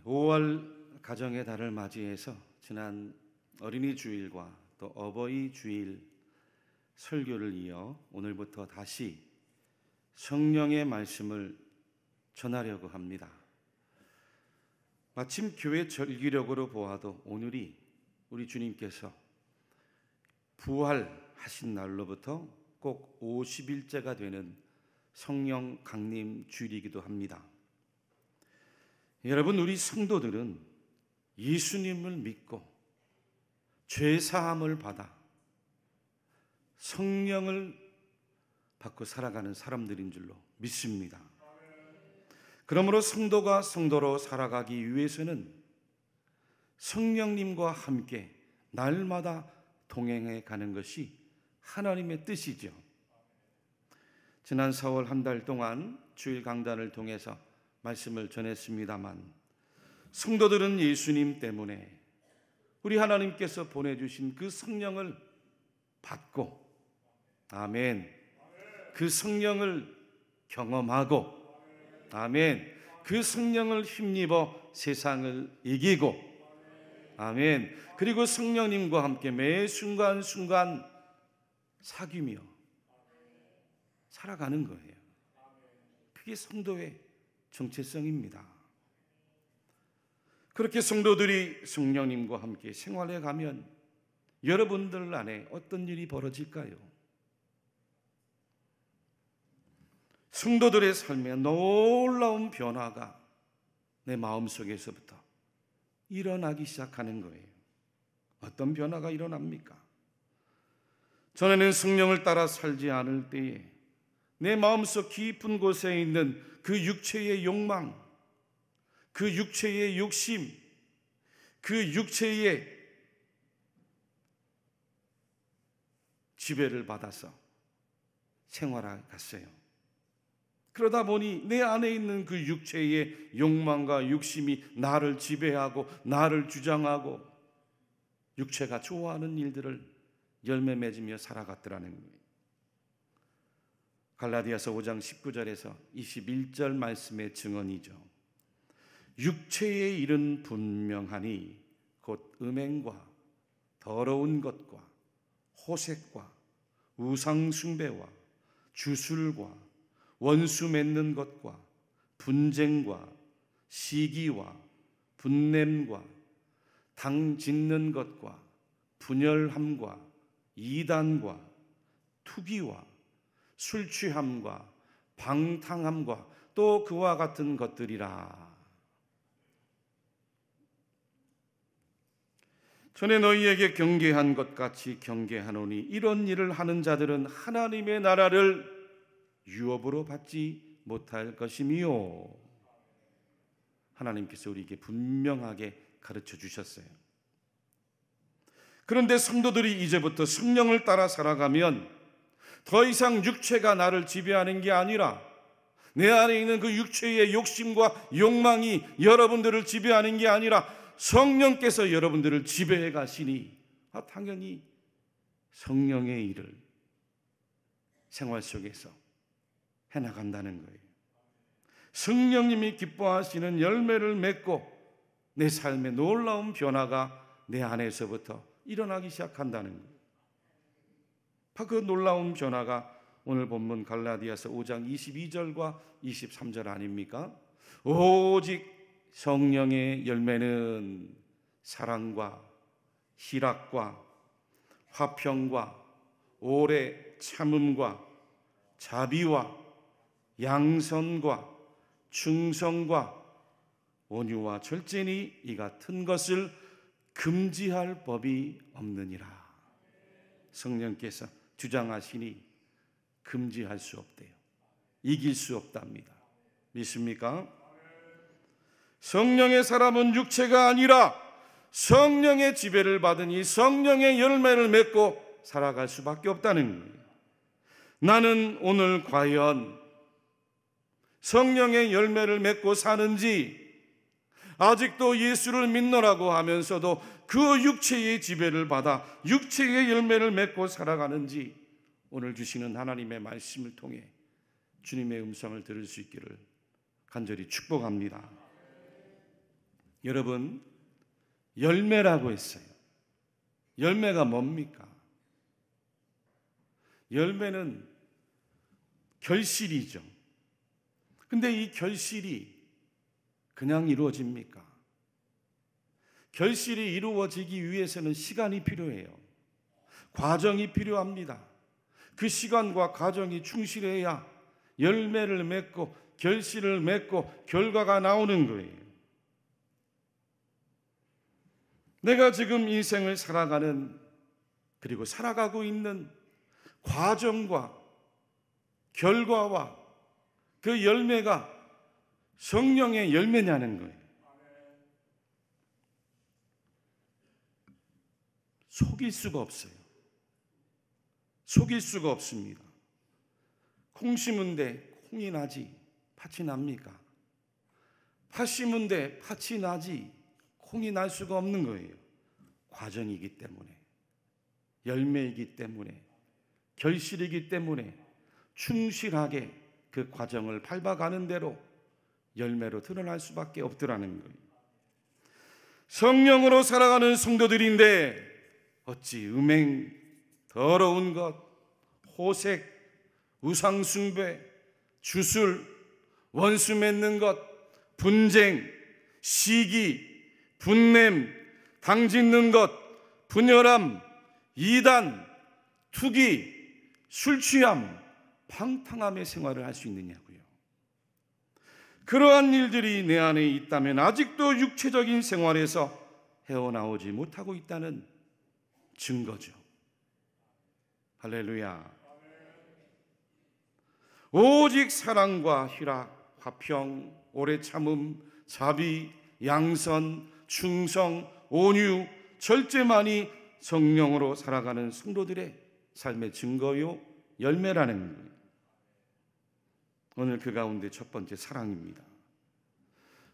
5월 가정의 달을 맞이해서 지난 어린이 주일과 또 어버이 주일 설교를 이어 오늘부터 다시 성령의 말씀을 전하려고 합니다. 마침 교회 절기력으로 보아도 오늘이 우리 주님께서 부활하신 날로부터 꼭 50일째가 되는 성령 강림 주일이기도 합니다. 여러분, 우리 성도들은 예수님을 믿고 죄 사함을 받아 성령을 받고 살아가는 사람들인 줄로 믿습니다. 그러므로 성도가 성도로 살아가기 위해서는 성령님과 함께 날마다 동행해 가는 것이 하나님의 뜻이죠. 지난 4월 한 달 동안 주일 강단을 통해서 말씀을 전했습니다만, 성도들은 예수님 때문에 우리 하나님께서 보내주신 그 성령을 받고, 아멘, 그 성령을 경험하고, 아멘, 그 성령을 힘입어 세상을 이기고, 아멘, 그리고 성령님과 함께 매 순간순간 사귀며 살아가는 거예요. 그게 성도의 정체성입니다. 그렇게 성도들이 성령님과 함께 생활해 가면 여러분들 안에 어떤 일이 벌어질까요? 성도들의 삶에 놀라운 변화가 내 마음속에서부터 일어나기 시작하는 거예요. 어떤 변화가 일어납니까? 전에는 성령을 따라 살지 않을 때에 내 마음속 깊은 곳에 있는 그 육체의 욕망, 그 육체의 욕심, 그 육체의 지배를 받아서 생활하갔어요. 그러다 보니 내 안에 있는 그 육체의 욕망과 욕심이 나를 지배하고 나를 주장하고 육체가 좋아하는 일들을 열매 맺으며 살아갔더라는 거예요. 갈라디아서 5장 19절에서 21절 말씀의 증언이죠. 육체의 일은 분명하니 곧 음행과 더러운 것과 호색과 우상 숭배와 주술과 원수 맺는 것과 분쟁과 시기와 분냄과 당 짓는 것과 분열함과 이단과 투기와 술 취함과 방탕함과 또 그와 같은 것들이라. 전에 너희에게 경계한 것 같이 경계하노니 이런 일을 하는 자들은 하나님의 나라를 유업으로 받지 못할 것이미요. 하나님께서 우리에게 분명하게 가르쳐 주셨어요. 그런데 성도들이 이제부터 성령을 따라 살아가면 더 이상 육체가 나를 지배하는 게 아니라 내 안에 있는 그 육체의 욕심과 욕망이 여러분들을 지배하는 게 아니라 성령께서 여러분들을 지배해 가시니 당연히 성령의 일을 생활 속에서 해나간다는 거예요. 성령님이 기뻐하시는 열매를 맺고 내 삶의 놀라운 변화가 내 안에서부터 일어나기 시작한다는 거예요. 그 놀라운 변화가 오늘 본문 갈라디아서 5장 22절과 23절 아닙니까? 오직 성령의 열매는 사랑과 희락과 화평과 오래 참음과 자비와 양선과 충성과 온유와 절제니 이 같은 것을 금지할 법이 없느니라. 성령께서 주장하시니 금지할 수 없대요. 이길 수 없답니다. 믿습니까? 성령의 사람은 육체가 아니라 성령의 지배를 받으니 성령의 열매를 맺고 살아갈 수밖에 없다는 거예요. 나는 오늘 과연 성령의 열매를 맺고 사는지, 아직도 예수를 믿노라고 하면서도 그 육체의 지배를 받아 육체의 열매를 맺고 살아가는지 오늘 주시는 하나님의 말씀을 통해 주님의 음성을 들을 수 있기를 간절히 축복합니다. 여러분, 열매라고 했어요. 열매가 뭡니까? 열매는 결실이죠. 근데 이 결실이 그냥 이루어집니까? 결실이 이루어지기 위해서는 시간이 필요해요. 과정이 필요합니다. 그 시간과 과정이 충실해야 열매를 맺고 결실을 맺고 결과가 나오는 거예요. 내가 지금 인생을 살아가는, 그리고 살아가고 있는 과정과 결과와 그 열매가 성령의 열매냐는 거예요. 속일 수가 없어요. 속일 수가 없습니다. 콩 심은데 콩이 나지 팥이 납니까? 팥 심은데 팥이 나지 콩이 날 수가 없는 거예요. 과정이기 때문에, 열매이기 때문에, 결실이기 때문에 충실하게 그 과정을 밟아가는 대로 열매로 드러날 수밖에 없더라는 거예요. 성령으로 살아가는 성도들인데 어찌 음행, 더러운 것, 호색, 우상숭배, 주술, 원수 맺는 것, 분쟁, 시기, 분냄, 당짓는 것, 분열함, 이단, 투기, 술취함, 방탕함의 생활을 할 수 있느냐고요. 그러한 일들이 내 안에 있다면 아직도 육체적인 생활에서 헤어나오지 못하고 있다는 증거죠. 할렐루야. 오직 사랑과 희락, 화평, 오래 참음, 자비, 양선, 충성, 온유, 절제만이 성령으로 살아가는 성도들의 삶의 증거요 열매라는 거예요. 오늘 그 가운데 첫 번째 사랑입니다.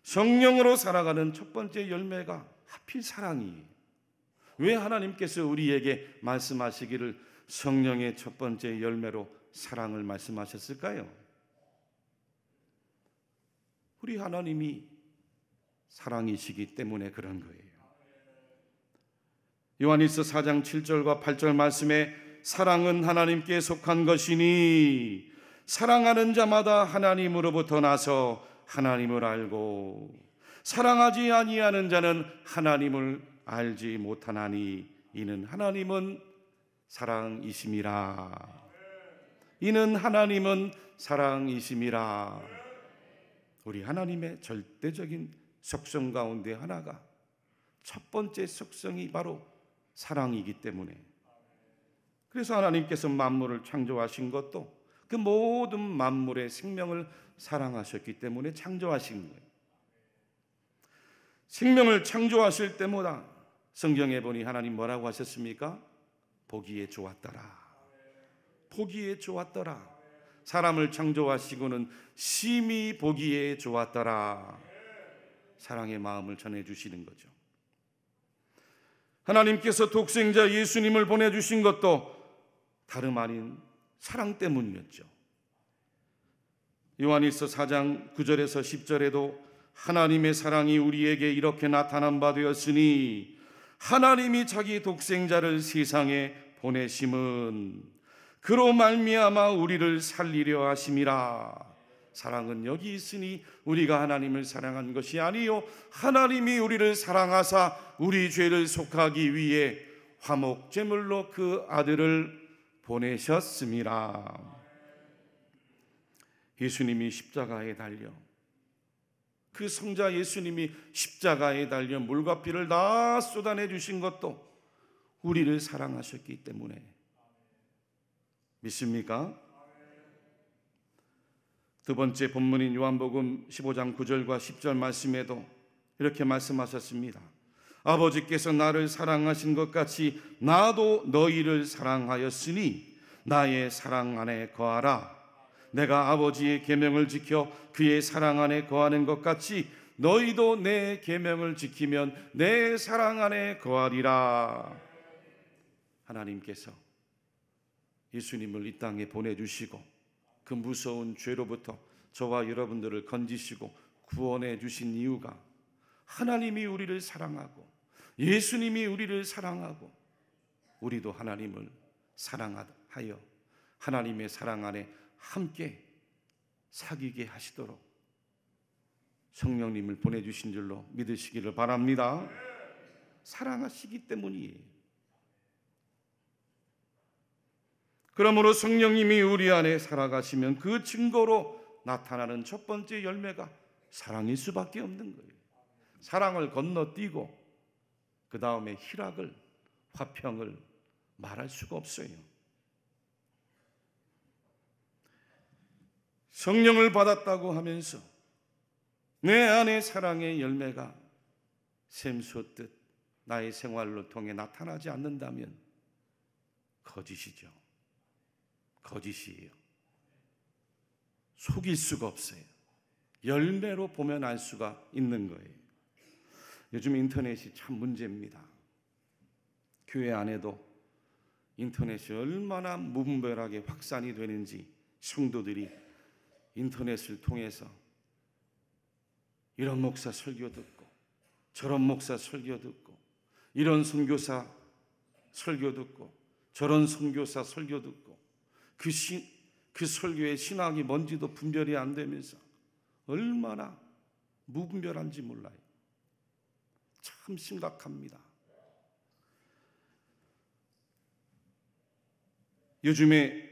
성령으로 살아가는 첫 번째 열매가 하필 사랑이에요. 왜 하나님께서 우리에게 말씀하시기를 성령의 첫 번째 열매로 사랑을 말씀하셨을까요? 우리 하나님이 사랑이시기 때문에 그런 거예요. 요한일서 4장 7절과 8절 말씀에 사랑은 하나님께 속한 것이니 사랑하는 자마다 하나님으로부터 나서 하나님을 알고 사랑하지 아니하는 자는 하나님을 알지 못하나니 이는 하나님은 사랑이심이라. 이는 하나님은 사랑이심이라. 우리 하나님의 절대적인 속성 가운데 하나가, 첫 번째 속성이 바로 사랑이기 때문에, 그래서 하나님께서 만물을 창조하신 것도 그 모든 만물의 생명을 사랑하셨기 때문에 창조하신 거예요. 생명을 창조하실 때마다 성경에 보니 하나님 뭐라고 하셨습니까? 보기에 좋았더라. 보기에 좋았더라. 사람을 창조하시고는 심히 보기에 좋았더라. 사랑의 마음을 전해주시는 거죠. 하나님께서 독생자 예수님을 보내주신 것도 다름 아닌 사랑 때문이었죠. 요한일서 4장 9절에서 10절에도 하나님의 사랑이 우리에게 이렇게 나타난 바 되었으니 하나님이 자기 독생자를 세상에 보내심은 그로 말미암아 우리를 살리려 하심이라. 사랑은 여기 있으니 우리가 하나님을 사랑한 것이 아니요 하나님이 우리를 사랑하사 우리 죄를 속하기 위해 화목 제물로 그 아들을 보내셨음이라. 예수님이 십자가에 달려, 그 성자 예수님이 십자가에 달려 물과 피를 다 쏟아내 주신 것도 우리를 사랑하셨기 때문에. 믿습니까? 두 번째 본문인 요한복음 15장 9절과 10절 말씀에도 이렇게 말씀하셨습니다. 아버지께서 나를 사랑하신 것 같이 나도 너희를 사랑하였으니 나의 사랑 안에 거하라. 내가 아버지의 계명을 지켜 그의 사랑 안에 거하는 것 같이 너희도 내 계명을 지키면 내 사랑 안에 거하리라. 하나님께서 예수님을 이 땅에 보내주시고 그 무서운 죄로부터 저와 여러분들을 건지시고 구원해 주신 이유가 하나님이 우리를 사랑하고 예수님이 우리를 사랑하고 우리도 하나님을 사랑하여 하나님의 사랑 안에 함께 사귀게 하시도록 성령님을 보내주신 줄로 믿으시기를 바랍니다. 사랑하시기 때문이에요. 그러므로 성령님이 우리 안에 살아가시면 그 증거로 나타나는 첫 번째 열매가 사랑일 수밖에 없는 거예요. 사랑을 건너뛰고 그 다음에 희락을, 화평을 말할 수가 없어요. 성령을 받았다고 하면서 내 안에 사랑의 열매가 샘솟듯 나의 생활을 통해 나타나지 않는다면 거짓이죠. 거짓이에요. 속일 수가 없어요. 열매로 보면 알 수가 있는 거예요. 요즘 인터넷이 참 문제입니다. 교회 안에도 인터넷이 얼마나 무분별하게 확산이 되는지 성도들이 인터넷을 통해서 이런 목사 설교 듣고 저런 목사 설교 듣고 이런 선교사 설교 듣고 저런 선교사 설교 듣고 그 설교의 신학이 뭔지도 분별이 안 되면서 얼마나 무분별한지 몰라요. 참 심각합니다. 요즘에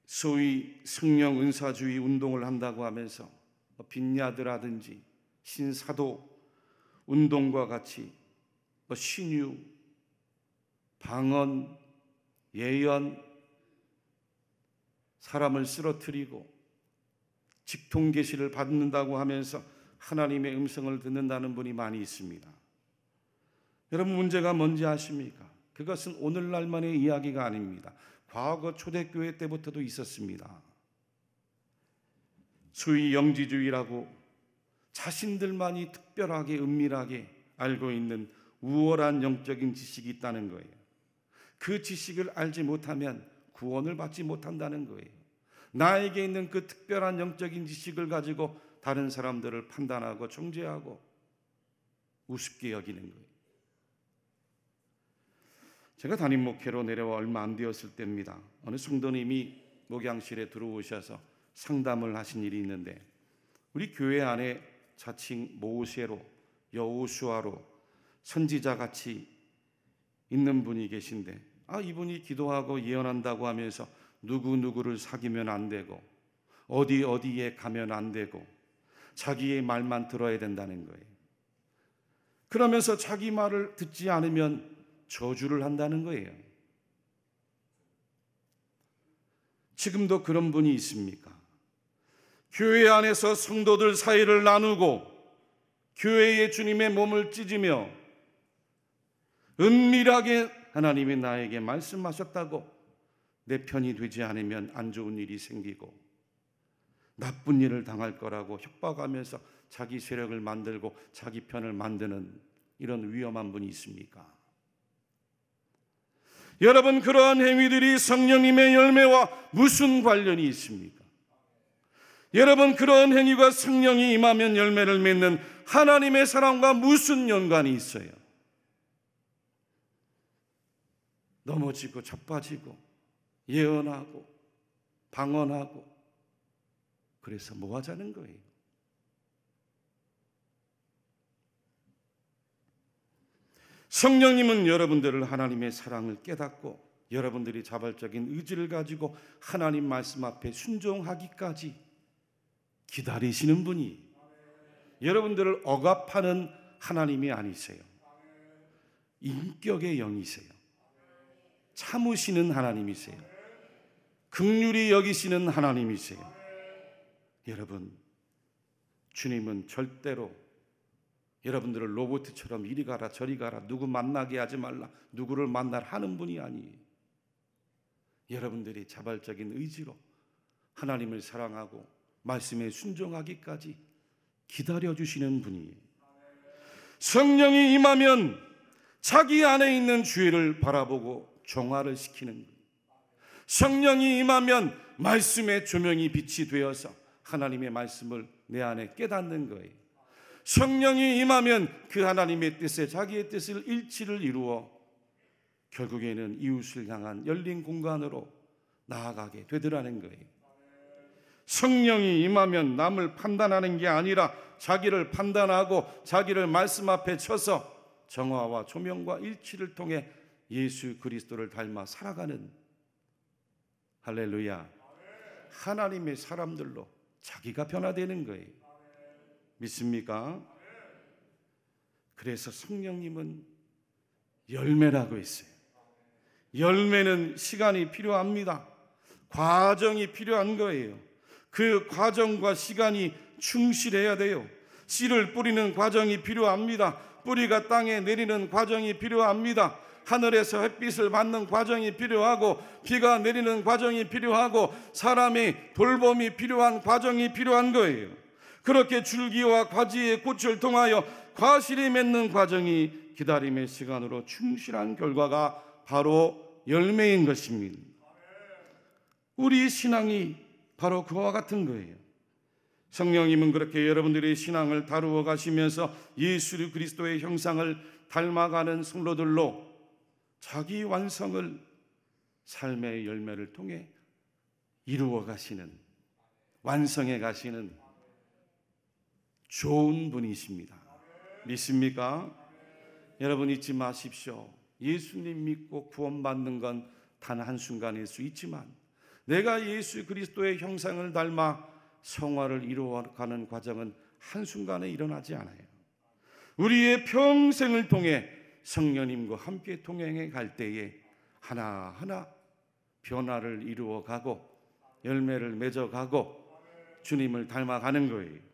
소위 성령 은사주의 운동을 한다고 하면서 빈야드라든지 신사도 운동과 같이 신유, 방언, 예언, 사람을 쓰러뜨리고 직통 계시를 받는다고 하면서 하나님의 음성을 듣는다는 분이 많이 있습니다. 여러분, 문제가 뭔지 아십니까? 그것은 오늘날만의 이야기가 아닙니다. 과거 초대교회 때부터도 있었습니다. 소위 영지주의라고 자신들만이 특별하게 은밀하게 알고 있는 우월한 영적인 지식이 있다는 거예요. 그 지식을 알지 못하면 구원을 받지 못한다는 거예요. 나에게 있는 그 특별한 영적인 지식을 가지고 다른 사람들을 판단하고 정죄하고 우습게 여기는 거예요. 제가 담임 목회로 내려와 얼마 안 되었을 때입니다. 어느 성도님이 목양실에 들어오셔서 상담을 하신 일이 있는데 우리 교회 안에 자칭 모세로 여호수아로 선지자같이 있는 분이 계신데 이분이 기도하고 예언한다고 하면서 누구누구를 사귀면 안 되고 어디에 가면 안 되고 자기의 말만 들어야 된다는 거예요. 그러면서 자기 말을 듣지 않으면 저주를 한다는 거예요. 지금도 그런 분이 있습니까? 교회 안에서 성도들 사이를 나누고 교회의 주님의 몸을 찢으며 은밀하게 하나님이 나에게 말씀하셨다고 내 편이 되지 않으면 안 좋은 일이 생기고 나쁜 일을 당할 거라고 협박하면서 자기 세력을 만들고 자기 편을 만드는 이런 위험한 분이 있습니까? 여러분, 그러한 행위들이 성령님의 열매와 무슨 관련이 있습니까? 여러분, 그러한 행위가 성령이 임하면 열매를 맺는 하나님의 사랑과 무슨 연관이 있어요? 넘어지고 자빠지고 예언하고 방언하고 그래서 뭐 하자는 거예요? 성령님은 여러분들을 하나님의 사랑을 깨닫고 여러분들이 자발적인 의지를 가지고 하나님 말씀 앞에 순종하기까지 기다리시는 분이 여러분들을 억압하는 하나님이 아니세요. 인격의 영이세요. 참으시는 하나님이세요. 긍휼히 여기시는 하나님이세요. 여러분, 주님은 절대로 여러분들을 로봇처럼 이리 가라 저리 가라 누구 만나게 하지 말라 누구를 만나라 하는 분이 아니에요. 여러분들이 자발적인 의지로 하나님을 사랑하고 말씀에 순종하기까지 기다려주시는 분이에요. 성령이 임하면 자기 안에 있는 죄를 바라보고 정화를 시키는 거예요. 성령이 임하면 말씀의 조명이 빛이 되어서 하나님의 말씀을 내 안에 깨닫는 거예요. 성령이 임하면 그 하나님의 뜻에 자기의 뜻을 일치를 이루어 결국에는 이웃을 향한 열린 공간으로 나아가게 되더라는 거예요. 성령이 임하면 남을 판단하는 게 아니라 자기를 판단하고 자기를 말씀 앞에 쳐서 정화와 조명과 일치를 통해 예수 그리스도를 닮아 살아가는, 할렐루야, 하나님의 사람들로 자기가 변화되는 거예요. 믿습니까? 그래서 성령님은 열매라고 했어요. 열매는 시간이 필요합니다. 과정이 필요한 거예요. 그 과정과 시간이 충실해야 돼요. 씨를 뿌리는 과정이 필요합니다. 뿌리가 땅에 내리는 과정이 필요합니다. 하늘에서 햇빛을 받는 과정이 필요하고 비가 내리는 과정이 필요하고 사람의 돌봄이 필요한 과정이 필요한 거예요. 그렇게 줄기와 가지의 꽃을 통하여 과실이 맺는 과정이 기다림의 시간으로 충실한 결과가 바로 열매인 것입니다. 우리 신앙이 바로 그와 같은 거예요. 성령님은 그렇게 여러분들의 신앙을 다루어 가시면서 예수 그리스도의 형상을 닮아가는 성도들로 자기 완성을 삶의 열매를 통해 이루어 가시는, 완성해 가시는 좋은 분이십니다. 믿습니까? 여러분 잊지 마십시오. 예수님 믿고 구원받는 건 단 한순간일 수 있지만 내가 예수 그리스도의 형상을 닮아 성화를 이루어가는 과정은 한순간에 일어나지 않아요. 우리의 평생을 통해 성령님과 함께 동행해 갈 때에 하나하나 변화를 이루어가고 열매를 맺어가고 주님을 닮아가는 거예요.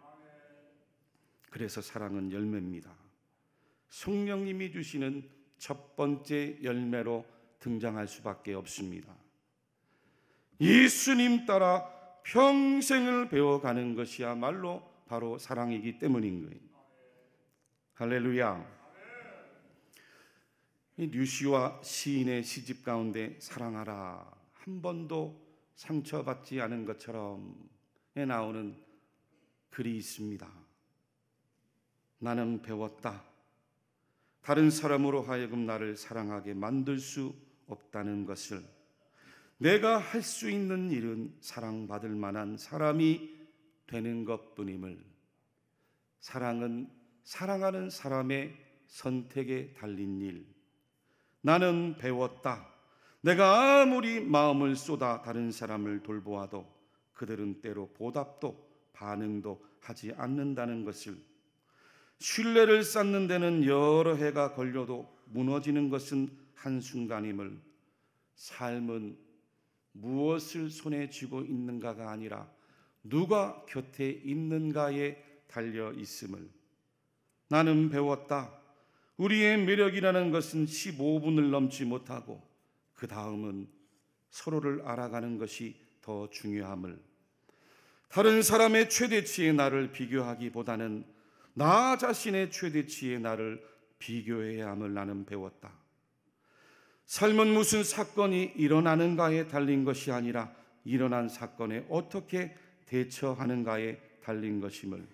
그래서 사랑은 열매입니다. 성령님이 주시는 첫 번째 열매로 등장할 수밖에 없습니다. 예수님 따라 평생을 배워가는 것이야말로 바로 사랑이기 때문인 거예요. 할렐루야. 이 류시와 시인의 시집 가운데 사랑하라 한 번도 상처받지 않은 것처럼 나오는 글이 있습니다. 나는 배웠다. 다른 사람으로 하여금 나를 사랑하게 만들 수 없다는 것을. 내가 할 수 있는 일은 사랑받을 만한 사람이 되는 것뿐임을. 사랑은 사랑하는 사람의 선택에 달린 일. 나는 배웠다. 내가 아무리 마음을 쏟아 다른 사람을 돌보아도 그들은 때로 보답도 반응도 하지 않는다는 것을. 신뢰를 쌓는 데는 여러 해가 걸려도 무너지는 것은 한순간임을. 삶은 무엇을 손에 쥐고 있는가가 아니라 누가 곁에 있는가에 달려 있음을. 나는 배웠다. 우리의 매력이라는 것은 15분을 넘지 못하고 그 다음은 서로를 알아가는 것이 더 중요함을. 다른 사람의 최대치의 나를 비교하기보다는 나 자신의 최대치의 나를 비교해야 함을 나는 배웠다. 삶은 무슨 사건이 일어나는가에 달린 것이 아니라 일어난 사건에 어떻게 대처하는가에 달린 것임을.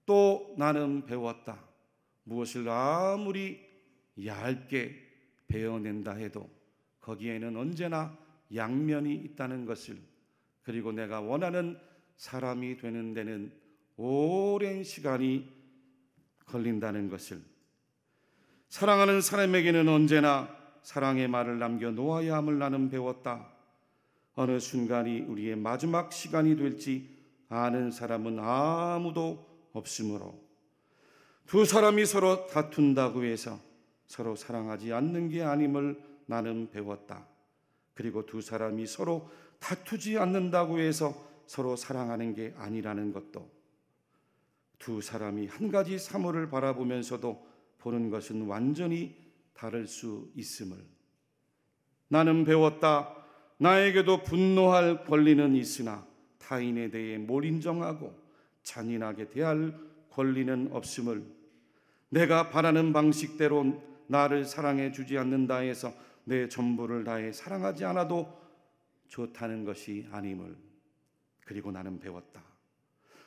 또 나는 배웠다. 무엇을 아무리 얇게 베어낸다 해도 거기에는 언제나 양면이 있다는 것을. 그리고 내가 원하는 사람이 되는 데는 오랜 시간이 걸린다는 것을. 사랑하는 사람에게는 언제나 사랑의 말을 남겨놓아야 함을 나는 배웠다. 어느 순간이 우리의 마지막 시간이 될지 아는 사람은 아무도 없으므로 두 사람이 서로 다툰다고 해서 서로 사랑하지 않는 게 아님을 나는 배웠다. 그리고 두 사람이 서로 다투지 않는다고 해서 서로 사랑하는 게 아니라는 것도. 두 사람이 한 가지 사물을 바라보면서도 보는 것은 완전히 다를 수 있음을 나는 배웠다. 나에게도 분노할 권리는 있으나 타인에 대해 몰인정하고 잔인하게 대할 권리는 없음을. 내가 바라는 방식대로 나를 사랑해 주지 않는다 해서 내 전부를 다해 사랑하지 않아도 좋다는 것이 아님을. 그리고 나는 배웠다.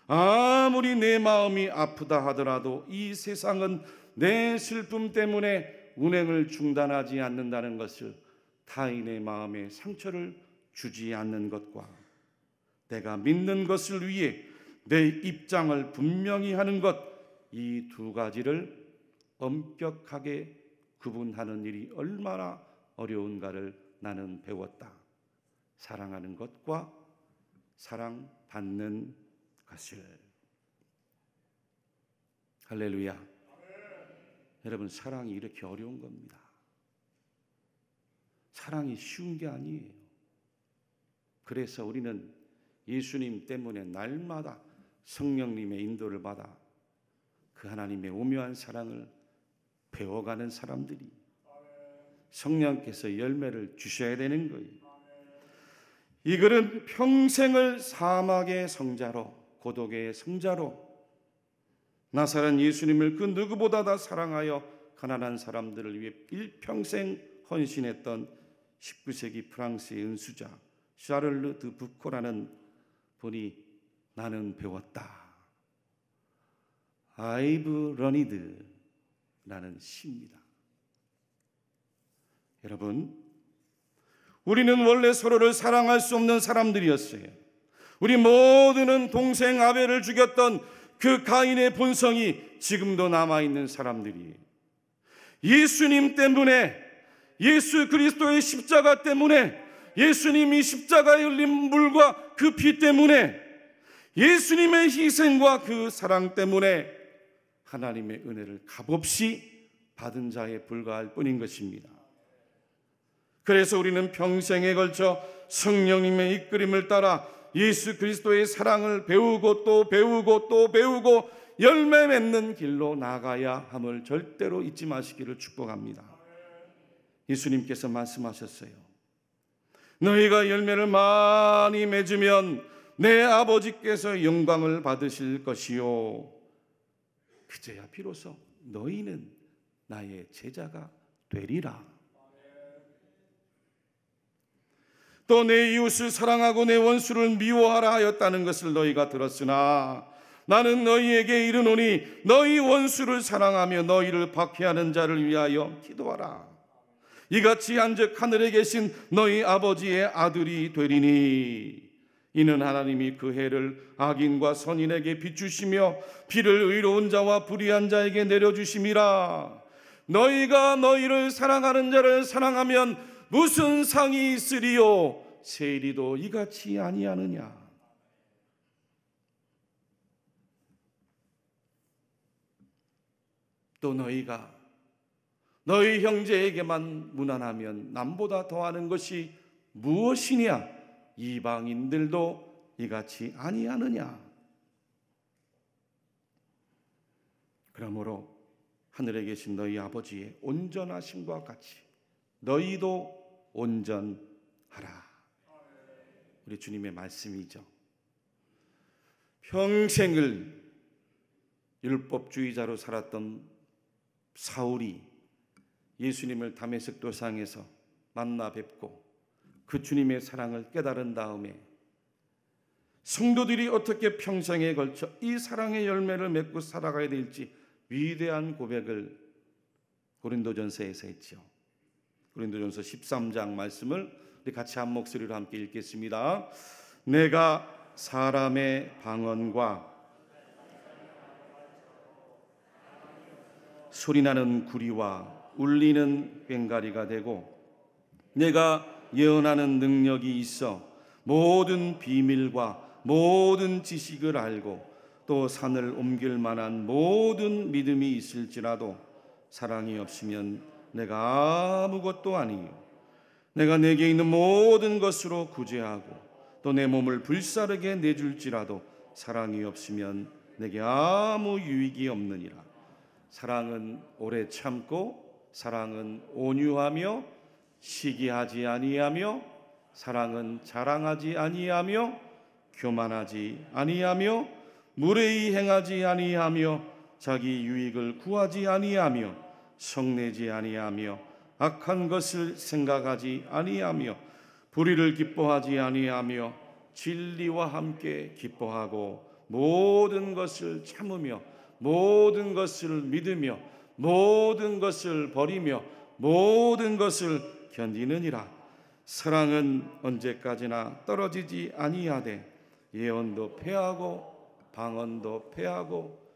아무리 내 마음이 아프다 하더라도 이 세상은 내 슬픔 때문에 운행을 중단하지 않는다는 것을, 타인의 마음에 상처를 주지 않는 것과 내가 믿는 것을 위해 내 입장을 분명히 하는 것, 이 두 가지를 엄격하게 구분하는 일이 얼마나 어려운가를 나는 배웠다. 사랑하는 것과 사랑받는 것을. 할렐루야. 여러분, 사랑이 이렇게 어려운 겁니다. 사랑이 쉬운 게 아니에요. 그래서 우리는 예수님 때문에 날마다 성령님의 인도를 받아 그 하나님의 오묘한 사랑을 배워가는 사람들이, 성령께서 열매를 주셔야 되는 거예요. 이 글은 평생을 사막의 성자로, 고독의 성자로 나사렛 예수님을 그 누구보다 다 사랑하여 가난한 사람들을 위해 일평생 헌신했던 19세기 프랑스의 은수자 샤를르 드 부코라는 분이 나는 배웠다. I've learned 라는 시입니다. 여러분, 우리는 원래 서로를 사랑할 수 없는 사람들이었어요. 우리 모두는 동생 아벨을 죽였던 그 가인의 본성이 지금도 남아있는 사람들이에요. 예수님 때문에, 예수 그리스도의 십자가 때문에, 예수님이 십자가에 흘린 물과 그 피 때문에, 예수님의 희생과 그 사랑 때문에 하나님의 은혜를 값없이 받은 자에 불과할 뿐인 것입니다. 그래서 우리는 평생에 걸쳐 성령님의 이끌림을 따라 예수 그리스도의 사랑을 배우고 또 배우고 또 배우고 열매 맺는 길로 나가야 함을 절대로 잊지 마시기를 축복합니다. 예수님께서 말씀하셨어요. 너희가 열매를 많이 맺으면 내 아버지께서 영광을 받으실 것이요, 그제야 비로소 너희는 나의 제자가 되리라. 또 내 이웃을 사랑하고 내 원수를 미워하라 하였다는 것을 너희가 들었으나 나는 너희에게 이르노니 너희 원수를 사랑하며 너희를 박해하는 자를 위하여 기도하라. 이같이 한즉 하늘에 계신 너희 아버지의 아들이 되리니 이는 하나님이 그 해를 악인과 선인에게 비추시며 비를 의로운 자와 불의한 자에게 내려주심이라. 너희가 너희를 사랑하는 자를 사랑하면 무슨 상이 있으리요? 세리도 이같이 아니하느냐? 또 너희가 너희 형제에게만 무난하면 남보다 더하는 것이 무엇이냐? 이방인들도 이같이 아니하느냐? 그러므로 하늘에 계신 너희 아버지의 온전하심과 같이 너희도 온전하라. 우리 주님의 말씀이죠. 평생을 율법주의자로 살았던 사울이 예수님을 다메섹 도상에서 만나 뵙고 그 주님의 사랑을 깨달은 다음에 성도들이 어떻게 평생에 걸쳐 이 사랑의 열매를 맺고 살아가야 될지 위대한 고백을 고린도전서에서 했죠. 고린도전서 13장 말씀을 우리 같이 한 목소리로 함께 읽겠습니다. 내가 사람의 방언과 소리나는 구리와 울리는 꽹과리가 되고 내가 예언하는 능력이 있어 모든 비밀과 모든 지식을 알고 또 산을 옮길 만한 모든 믿음이 있을지라도 사랑이 없으면 내가 아무것도 아니요 내가 내게 있는 모든 것으로 구제하고 또 내 몸을 불사르게 내줄지라도 사랑이 없으면 내게 아무 유익이 없느니라. 사랑은 오래 참고 사랑은 온유하며 시기하지 아니하며 사랑은 자랑하지 아니하며 교만하지 아니하며 무례히 행하지 아니하며 자기 유익을 구하지 아니하며 성내지 아니하며 악한 것을 생각하지 아니하며 불의를 기뻐하지 아니하며 진리와 함께 기뻐하고 모든 것을 참으며 모든 것을 믿으며 모든 것을 버리며 모든 것을 견디느니라. 사랑은 언제까지나 떨어지지 아니하되 예언도 패하고 방언도 패하고.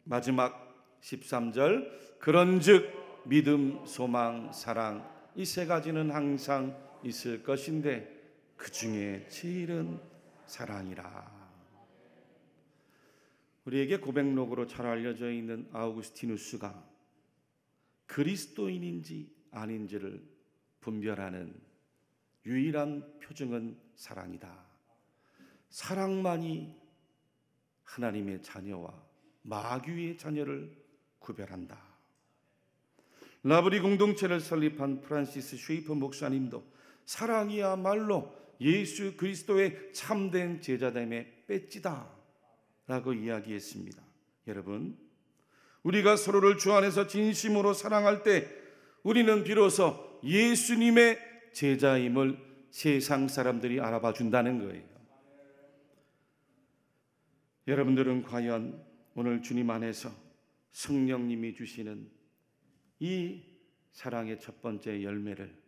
마지막 13절, 그런즉 믿음, 소망, 사랑, 이 세 가지는 항상 있을 것인데 그 중에 제일은 사랑이라. 우리에게 고백록으로 잘 알려져 있는 아우구스티누스가 그리스도인인지 아닌지를 분별하는 유일한 표징은 사랑이다. 사랑만이 하나님의 자녀와 마귀의 자녀를 구별한다. 라브리 공동체를 설립한 프란시스 쉐이퍼 목사님도 사랑이야말로 예수 그리스도의 참된 제자됨의 배지다 라고 이야기했습니다. 여러분, 우리가 서로를 주 안에서 진심으로 사랑할 때 우리는 비로소 예수님의 제자임을 세상 사람들이 알아봐 준다는 거예요. 여러분들은 과연 오늘 주님 안에서 성령님이 주시는 이 사랑의 첫 번째 열매를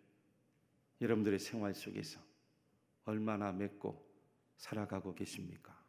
여러분들의 생활 속에서 얼마나 맺고 살아가고 계십니까?